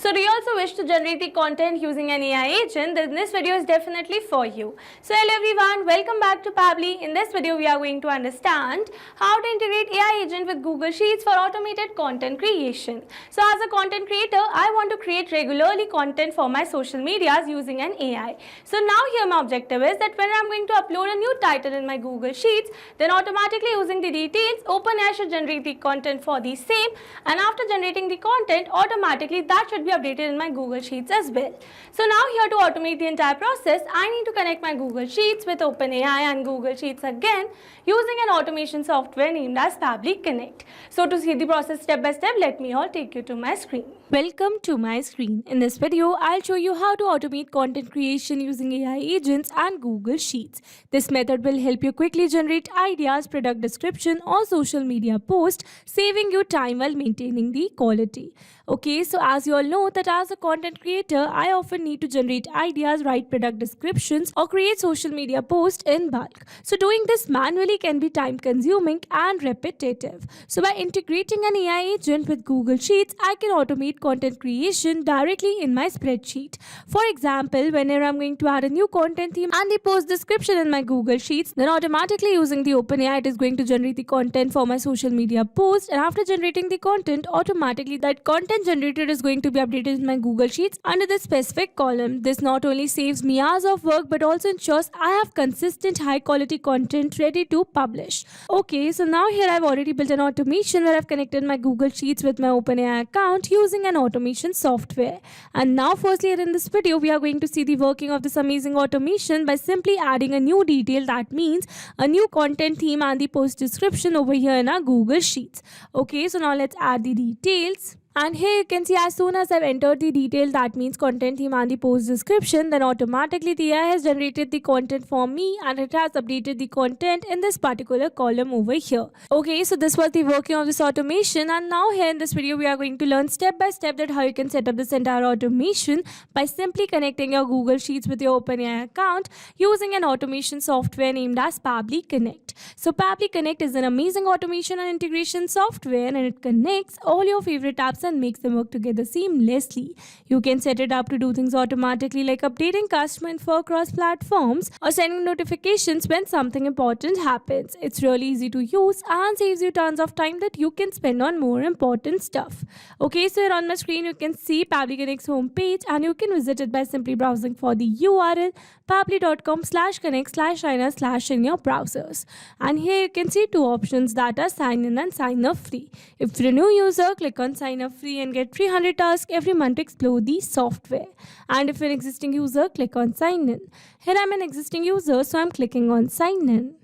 So do you also wish to generate the content using an AI agent? Then this video is definitely for you. So hello everyone, welcome back to Pabbly. In this video we are going to understand how to integrate AI agent with Google Sheets for automated content creation. So as a content creator, I want to create regularly content for my social medias using an AI. So now here my objective is that when I'm going to upload a new title in my Google Sheets, then automatically using the details, OpenAI should generate the content for the same, and after generating the content, automatically that should be updated in my Google Sheets as well. So now here to automate the entire process, I need to connect my Google Sheets with OpenAI and Google Sheets again using an automation software named as Pabbly Connect. So to see the process step by step, let me all take you to my screen. Welcome to my screen. In this video, I'll show you how to automate content creation using AI agents and Google Sheets. This method will help you quickly generate ideas, product description or social media posts, saving you time while maintaining the quality. Okay, so as you all know that as a content creator, I often need to generate ideas, write product descriptions or create social media posts in bulk. So doing this manually can be time consuming and repetitive. So by integrating an AI agent with Google Sheets, I can automate content creation directly in my spreadsheet. For example, whenever I'm going to add a new content theme and the post description in my Google Sheets, then automatically using the OpenAI, it is going to generate the content for my social media post, and after generating the content, automatically that content generated is going to be updated in my Google Sheets under the specific column. This not only saves me hours of work but also ensures I have consistent high quality content ready to publish. Okay, so now here I've already built an automation where I've connected my Google Sheets with my OpenAI account using an automation software. And now firstly here in this video we are going to see the working of this amazing automation by simply adding a new detail, that means a new content theme and the post description over here in our Google Sheets. Okay, so now let's add the details. And here you can see as soon as I've entered the detail, that means content theme and the post description, then automatically the AI has generated the content for me and it has updated the content in this particular column over here. Okay, so this was the working of this automation, and now here in this video we are going to learn step by step that how you can set up this entire automation by simply connecting your Google Sheets with your OpenAI account using an automation software named as Pabbly Connect. So Pabbly Connect is an amazing automation and integration software, and it connects all your favorite apps and makes them work together seamlessly. You can set it up to do things automatically like updating customer info across platforms or sending notifications when something important happens. It's really easy to use and saves you tons of time that you can spend on more important stuff. Okay, so here on my screen you can see Pabbly Connect's homepage, and you can visit it by simply browsing for the URL pabbly.com/connect/sign in your browsers. And here you can see two options, that are sign in and sign up free. If you're a new user, click on sign up free and get 300 tasks every month to explore the software. And if you're an existing user, click on sign in. Here I'm an existing user, so I'm clicking on sign in.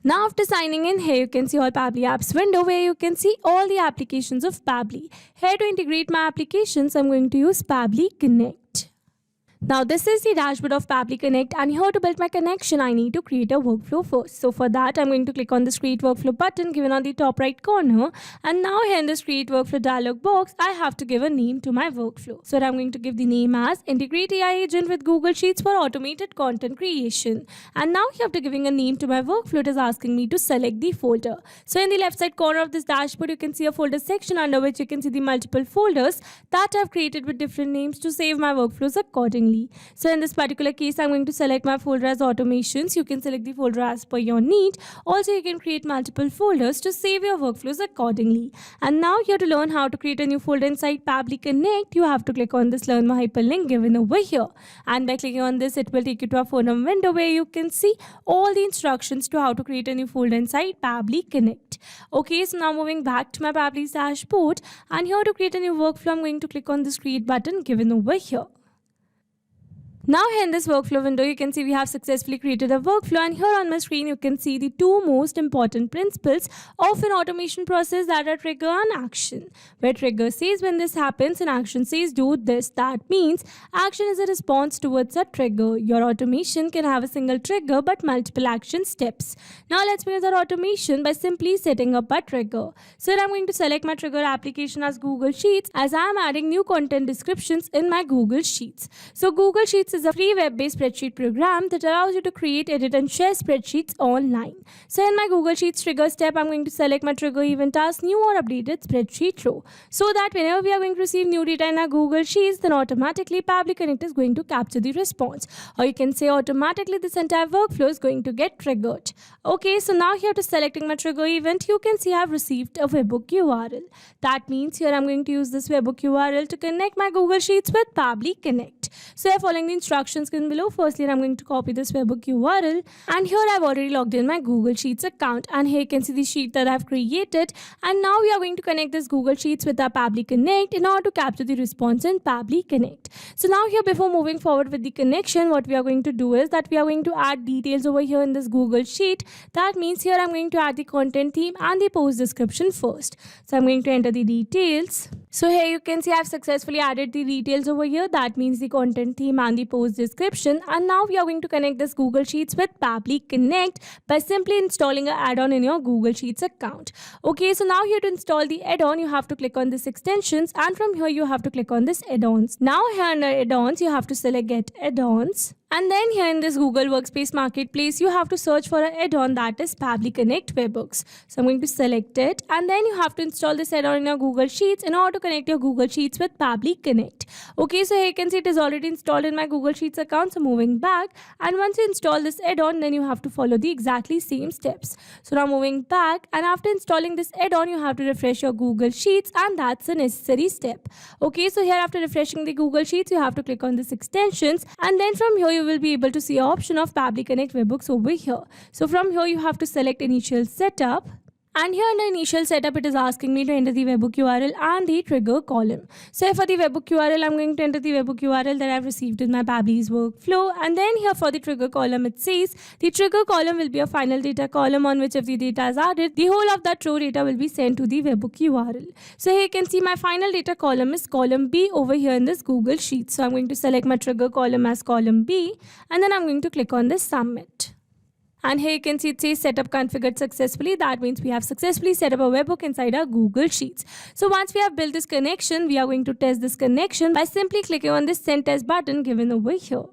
Now after signing in, here you can see all Pabbly apps window where you can see all the applications of Pabbly. Here to integrate my applications, I'm going to use Pabbly Connect. Now this is the dashboard of Pabbly Connect, and here to build my connection I need to create a workflow first. So for that I'm going to click on this create workflow button given on the top right corner, and now here in this create workflow dialog box I have to give a name to my workflow. So I'm going to give the name as integrate AI agent with Google Sheets for automated content creation. And now here after giving a name to my workflow, it is asking me to select the folder. So in the left side corner of this dashboard you can see a folder section under which you can see the multiple folders that I've created with different names to save my workflows accordingly. So in this particular case, I'm going to select my folder as automations. You can select the folder as per your need. Also, you can create multiple folders to save your workflows accordingly. And now here to learn how to create a new folder inside Pabbly Connect, you have to click on this learn more hyperlink given over here. And by clicking on this, it will take you to a forum window where you can see all the instructions to how to create a new folder inside Pabbly Connect. Okay, so now moving back to my Pabbly's dashboard, and here to create a new workflow, I'm going to click on this create button given over here. Now here in this workflow window, you can see we have successfully created a workflow, and here on my screen you can see the two most important principles of an automation process, that are trigger and action. Where trigger says when this happens and action says do this. That means action is a response towards a trigger. Your automation can have a single trigger but multiple action steps. Now let's begin our automation by simply setting up a trigger. So here I'm going to select my trigger application as Google Sheets, as I am adding new content descriptions in my Google Sheets. So Google Sheets Sheets is a free web-based spreadsheet program that allows you to create, edit and share spreadsheets online. So in my Google Sheets trigger step, I'm going to select my trigger event as new or updated spreadsheet row, so that whenever we are going to receive new data in our Google Sheets, then automatically Pabbly Connect is going to capture the response, or you can say automatically this entire workflow is going to get triggered. Okay, so now here to selecting my trigger event, you can see I've received a webhook URL. That means here I'm going to use this webhook URL to connect my Google Sheets with Pabbly Connect. So following the instructions given below, firstly I'm going to copy this webhook URL, and here I've already logged in my Google Sheets account, and here you can see the sheet that I've created, and now we are going to connect this Google Sheets with our Pabbly Connect in order to capture the response in Pabbly Connect. So now here, before moving forward with the connection, what we are going to do is that we are going to add details over here in this Google Sheet. That means here I'm going to add the content theme and the post description first. So I'm going to enter the details. So here you can see I've successfully added the details over here. That means the content theme and the post description. And now we are going to connect this Google Sheets with Pabbly Connect by simply installing an add-on in your Google Sheets account. Okay, so now here to install the add-on, you have to click on this extensions, and from here you have to click on this add-ons. Now here under add-ons, you have to select get add-ons. And then here in this Google Workspace Marketplace, you have to search for an add-on that is Pabbly Connect Webhooks. So I'm going to select it, and then you have to install this add-on in your Google Sheets in order to connect your Google Sheets with Pabbly Connect. Okay, so here you can see it is already installed in my Google Sheets account. So moving back, and once you install this add-on, then you have to follow the exactly same steps. So now moving back, and after installing this add-on, you have to refresh your Google Sheets, and that's a necessary step. Okay, so here after refreshing the Google Sheets, you have to click on this extensions, and then from here you will be able to see an option of Pabbly Connect Webhooks over here. So from here you have to select initial setup. And here in the initial setup, it is asking me to enter the webhook URL and the trigger column. So for the webhook URL, I'm going to enter the webhook URL that I've received in my Pabbly's workflow. And then here for the trigger column, it says the trigger column will be a final data column on which if the data is added, the whole of that row data will be sent to the webhook URL. So here you can see my final data column is column B over here in this Google Sheet. So I'm going to select my trigger column as column B, and then I'm going to click on this submit. And here you can see it says setup configured successfully. That means we have successfully set up a webhook inside our Google Sheets. So once we have built this connection, we are going to test this connection by simply clicking on this send test button given over here.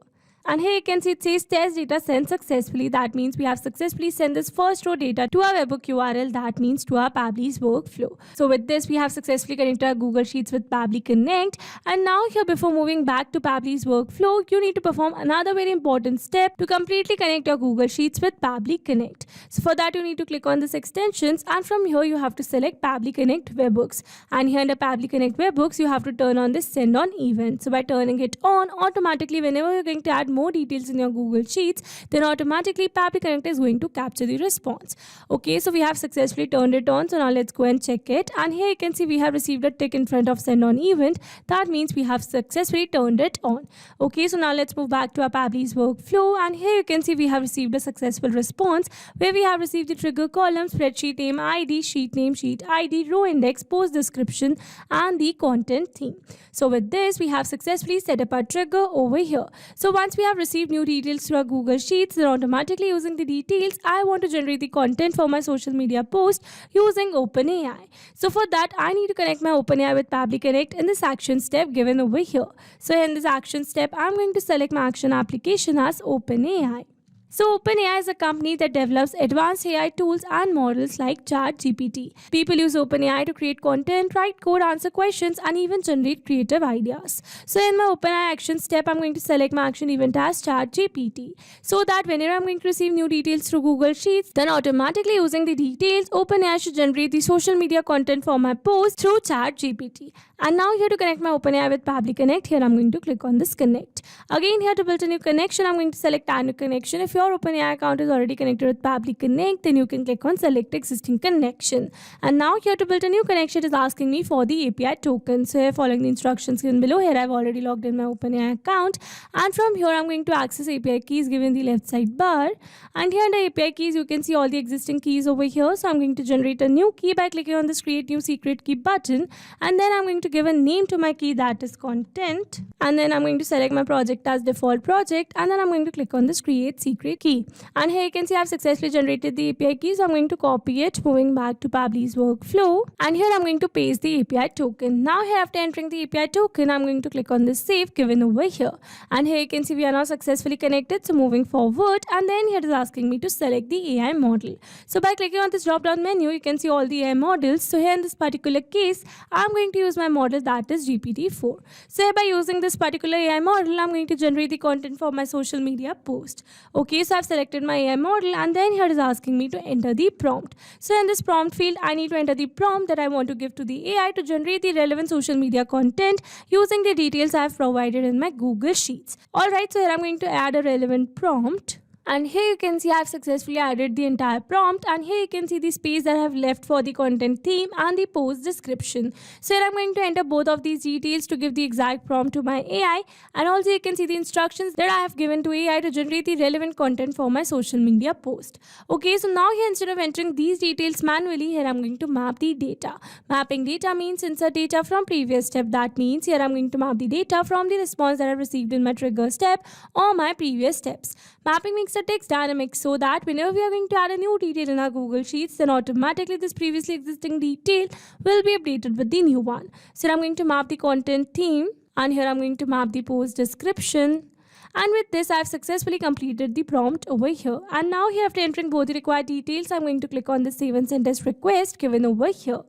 And here you can see it says test data sent successfully. That means we have successfully sent this first row data to our webhook URL. That means to our Pabbly's workflow. So with this, we have successfully connected our Google Sheets with Pabbly Connect. And now here, before moving back to Pabbly's workflow, you need to perform another very important step to completely connect your Google Sheets with Pabbly Connect. So for that, you need to click on this extensions, and from here you have to select Pabbly Connect Webhooks. And here under Pabbly Connect Webhooks, you have to turn on this send on event. So by turning it on, automatically whenever you're going to add more details in your Google Sheets, then automatically Pabbly Connect is going to capture the response. Okay, so we have successfully turned it on. So now let's go and check it. And here you can see we have received a tick in front of send on event. That means we have successfully turned it on. Okay, so now let's move back to our Pabbly's workflow. And here you can see we have received a successful response where we have received the trigger column, spreadsheet name ID, sheet name, sheet ID, row index, post description, and the content theme. So with this, we have successfully set up our trigger over here. So once we have received new details through our Google Sheets, then automatically using the details, I want to generate the content for my social media post using OpenAI. So for that, I need to connect my OpenAI with Pabbly Connect in this action step given over here. So in this action step, I'm going to select my action application as OpenAI. So OpenAI is a company that develops advanced AI tools and models like ChatGPT. People use OpenAI to create content, write code, answer questions, and even generate creative ideas. So in my OpenAI action step, I'm going to select my action event as ChatGPT, so that whenever I'm going to receive new details through Google Sheets, then automatically using the details, OpenAI should generate the social media content for my post through ChatGPT. And now here to connect my OpenAI with Pabbly Connect, here I'm going to click on this connect. Again, here to build a new connection, I'm going to select add new connection. If your OpenAI account is already connected with Pabbly Connect, then you can click on select existing connection. And now here to build a new connection, it is asking me for the API token. So here, following the instructions given below, here I've already logged in my OpenAI account. And from here, I'm going to access API keys given the left side bar. And here under API keys, you can see all the existing keys over here. So I'm going to generate a new key by clicking on this create new secret key button. And then I'm going to to give a name to my key, that is content, and then I'm going to select my project as default project, and then I'm going to click on this create secret key. And here you can see I've successfully generated the API key, so I'm going to copy it, moving back to Pabbly's workflow, and here I'm going to paste the API token. Now here after entering the API token, I'm going to click on this save given over here, and here you can see we are now successfully connected. So moving forward, and then here it is asking me to select the AI model. So by clicking on this drop down menu, you can see all the AI models. So here in this particular case, I'm going to use my model, that is GPT-4. So here by using this particular AI model, I'm going to generate the content for my social media post. Okay, so I've selected my AI model, and then here it is asking me to enter the prompt. So in this prompt field, I need to enter the prompt that I want to give to the AI to generate the relevant social media content using the details I have provided in my Google Sheets. Alright, so here I'm going to add a relevant prompt. And here you can see I have successfully added the entire prompt, and here you can see the space that I have left for the content theme and the post description. So here I'm going to enter both of these details to give the exact prompt to my AI, and also you can see the instructions that I have given to AI to generate the relevant content for my social media post. Okay, so now here instead of entering these details manually, here I'm going to map the data. Mapping data means insert data from previous step. That means here I'm going to map the data from the response that I received in my trigger step or my previous steps. Mapping makes the text dynamic so that whenever we are going to add a new detail in our Google Sheets, then automatically this previously existing detail will be updated with the new one. So I'm going to map the content theme, and here I'm going to map the post description. And with this, I have successfully completed the prompt over here. And now here after entering both the required details, I'm going to click on the save and send test request given over here.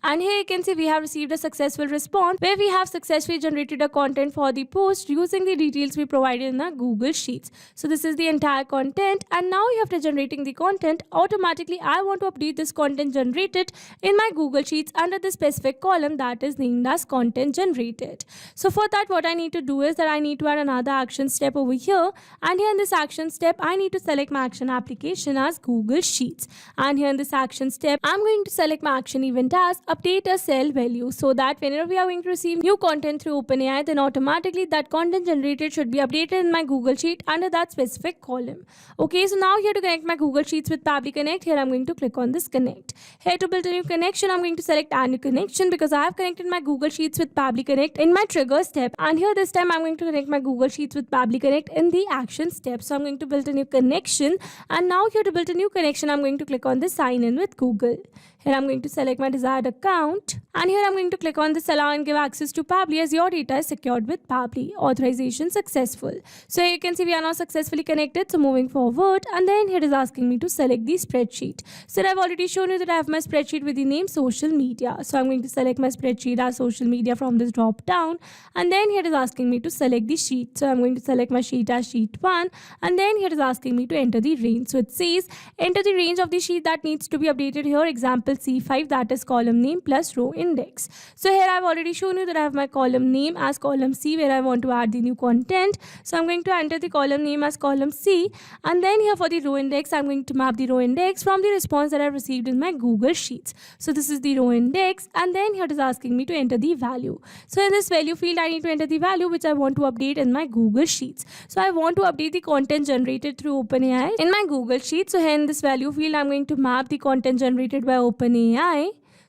And here you can see we have received a successful response where we have successfully generated a content for the post using the details we provided in our Google Sheets. So this is the entire content, and now after generating the content, automatically I want to update this content generated in my Google Sheets under the specific column that is named as content generated. So for that, what I need to do is that I need to add another action step over here, and here in this action step I need to select my action application as Google Sheets, and here in this action step I'm going to select my action event as update a cell value, so that whenever we are going to receive new content through OpenAI, then automatically that content generated should be updated in my Google Sheet under that specific column. Okay, so now here to connect my Google Sheets with Pabbly Connect, here I'm going to click on this connect. Here to build a new connection, I'm going to select add new connection because I have connected my Google Sheets with Pabbly Connect in my trigger step, and here this time I'm going to connect my Google Sheets with Pabbly Connect in the action step. So I'm going to build a new connection, and now here to build a new connection, I'm going to click on the sign in with Google. Here I'm going to select my desired account, and here I'm going to click on this allow and give access to Pabbly as your data is secured with Pabbly. Authorization successful. So here you can see we are now successfully connected. So moving forward, and then here it is asking me to select the spreadsheet. So I've already shown you that I have my spreadsheet with the name social media. So I'm going to select my spreadsheet as social media from this drop down, and then here it is asking me to select the sheet. So I'm going to select my sheet as sheet 1, and then here it is asking me to enter the range. So it says enter the range of the sheet that needs to be updated here. Example C5, that is column name plus row index. So here I've already shown you that I have my column name as column C where I want to add the new content. So I'm going to enter the column name as column C, and then here for the row index, I'm going to map the row index from the response that I received in my Google Sheets. So this is the row index, and then here it is asking me to enter the value. So in this value field, I need to enter the value which I want to update in my Google Sheets. So I want to update the content generated through OpenAI in my Google Sheets. So here in this value field, I'm going to map the content generated by OpenAI.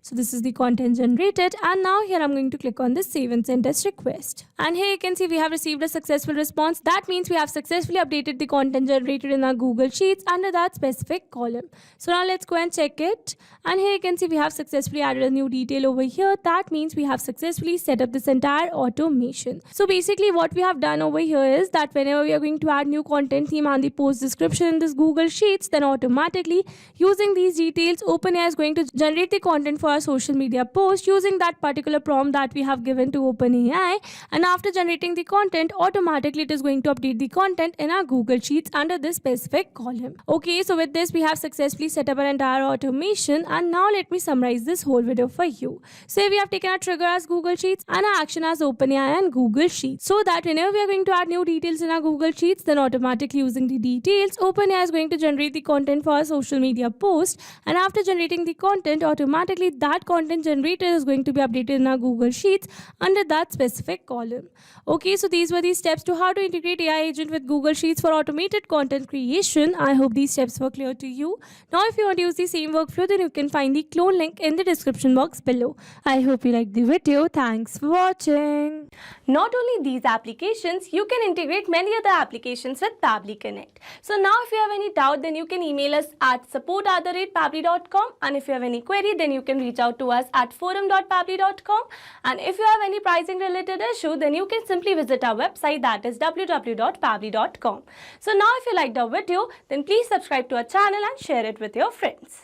So this is the content generated, and now here I'm going to click on this save and send test request. And here you can see we have received a successful response. That means we have successfully updated the content generated in our Google Sheets under that specific column. So now let's go and check it. And here you can see we have successfully added a new detail over here. That means we have successfully set up this entire automation. So basically what we have done over here is that whenever we are going to add new content theme and the post description in this Google Sheets, then automatically using these details, OpenAI is going to generate the content for our social media post using that particular prompt that we have given to OpenAI, and after generating the content, automatically it is going to update the content in our Google Sheets under this specific column. Okay, so with this we have successfully set up an entire automation, and now let me summarize this whole video for you. So we have taken our trigger as Google Sheets and our action as OpenAI and Google Sheets, so that whenever we are going to add new details in our Google Sheets, then automatically using the details, OpenAI is going to generate the content for our social media post, and after generating the content, automatically that content generated is going to be updated in our Google Sheets under that specific column. Okay, so these were the steps to how to integrate AI agent with Google Sheets for automated content creation. I hope these steps were clear to you. Now, if you want to use the same workflow, then you can find the clone link in the description box below. I hope you liked the video. Thanks for watching. Not only these applications, you can integrate many other applications with Pabbly Connect. So now if you have any doubt, then you can email us at support@pabbly.com, and if you have any query, then you can reach out to us at forum.pabbly.com, and if you have any pricing related issue, then you can simply visit our website, that is www.pabbly.com. So now if you liked our video, then please subscribe to our channel and share it with your friends.